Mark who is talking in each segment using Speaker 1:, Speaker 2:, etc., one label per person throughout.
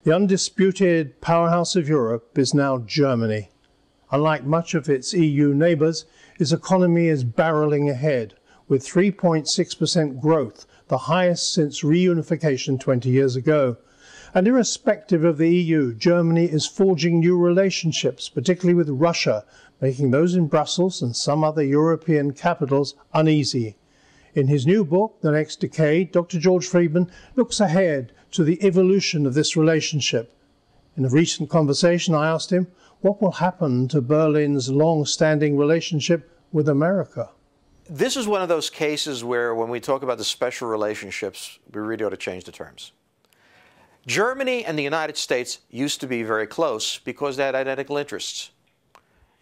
Speaker 1: The undisputed powerhouse of Europe is now Germany. Unlike much of its EU neighbours, its economy is barrelling ahead, with 3.6% growth, the highest since reunification 20 years ago. And irrespective of the EU, Germany is forging new relationships, particularly with Russia, making those in Brussels and some other European capitals uneasy. In his new book, The Next Decade, Dr. George Friedman looks ahead to the evolution of this relationship. In a recent conversation, I asked him what will happen to Berlin's long-standing relationship with America.
Speaker 2: This is one of those cases where when we talk about the special relationships, we really ought to change the terms. Germany and the United States used to be very close because they had identical interests.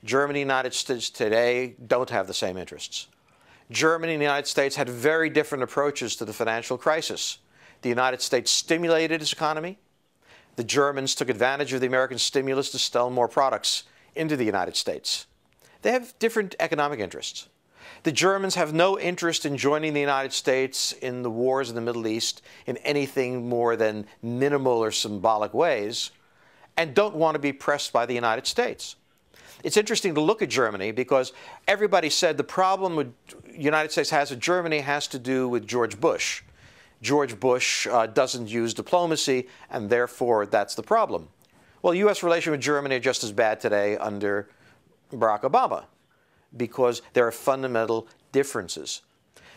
Speaker 2: Germany and the United States today don't have the same interests. Germany and the United States had very different approaches to the financial crisis. The United States stimulated its economy. The Germans took advantage of the American stimulus to sell more products into the United States. They have different economic interests. The Germans have no interest in joining the United States in the wars in the Middle East in anything more than minimal or symbolic ways, and don't want to be pressed by the United States. It's interesting to look at Germany because everybody said the problem the United States has with Germany has to do with George Bush. George Bush doesn't use diplomacy, and therefore that's the problem. Well, U.S. relations with Germany are just as bad today under Barack Obama because there are fundamental differences.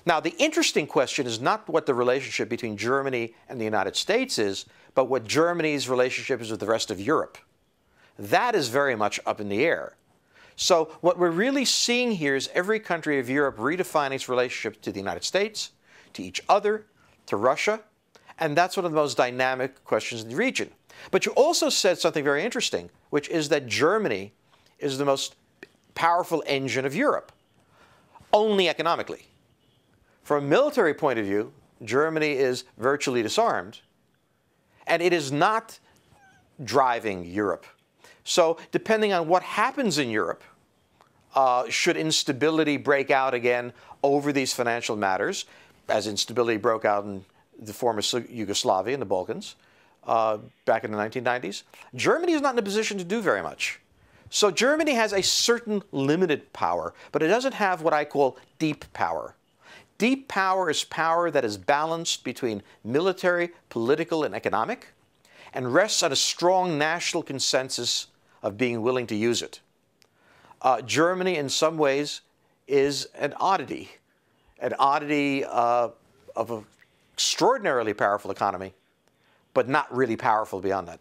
Speaker 2: Now, the interesting question is not what the relationship between Germany and the United States is, but what Germany's relationship is with the rest of Europe. That is very much up in the air. So what we're really seeing here is every country of Europe redefining its relationship to the United States, to each other, to Russia, and that's one of the most dynamic questions in the region. But you also said something very interesting, which is that Germany is the most powerful engine of Europe, only economically. From a military point of view, Germany is virtually disarmed, and it is not driving Europe. So depending on what happens in Europe, should instability break out again over these financial matters, as instability broke out in the former Yugoslavia in the Balkans back in the 1990s, Germany is not in a position to do very much. So Germany has a certain limited power, but it doesn't have what I call deep power. Deep power is power that is balanced between military, political, and economic, and rests on a strong national consensus of being willing to use it. Germany, in some ways, is an oddity of an extraordinarily powerful economy, but not really powerful beyond that.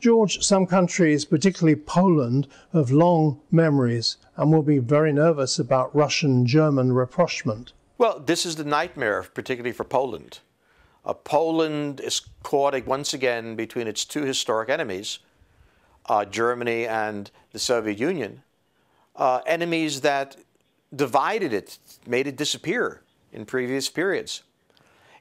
Speaker 1: George, some countries, particularly Poland, have long memories and will be very nervous about Russian-German rapprochement.
Speaker 2: Well, this is the nightmare, particularly for Poland. Poland is caught once again between its two historic enemies, Germany and the Soviet Union, enemies that divided it, made it disappear in previous periods.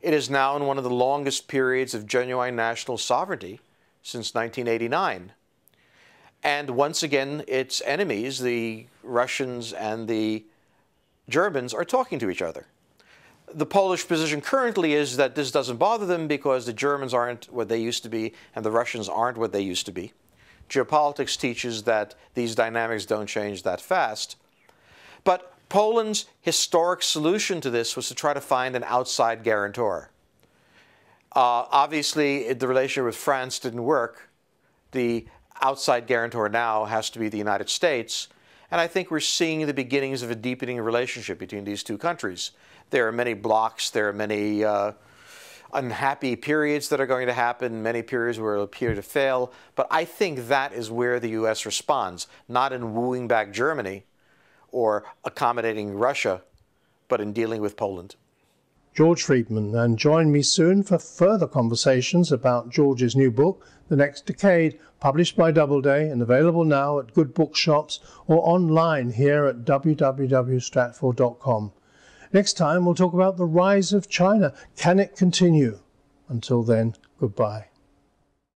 Speaker 2: It is now in one of the longest periods of genuine national sovereignty since 1989. And once again, its enemies, the Russians and the Germans, are talking to each other. The Polish position currently is that this doesn't bother them because the Germans aren't what they used to be and the Russians aren't what they used to be. Geopolitics teaches that these dynamics don't change that fast. But Poland's historic solution to this was to try to find an outside guarantor. Obviously, the relationship with France didn't work. The outside guarantor now has to be the United States. And I think we're seeing the beginnings of a deepening relationship between these two countries. There are many blocks, there are many unhappy periods that are going to happen, many periods where it will appear to fail. But I think that is where the U.S. responds, not in wooing back Germany or accommodating Russia, but in dealing with Poland.
Speaker 1: George Friedman, and join me soon for further conversations about George's new book, The Next Decade, published by Doubleday and available now at good bookshops or online here at www.stratfor.com. Next time we'll talk about the rise of China. Can it continue? Until then, goodbye.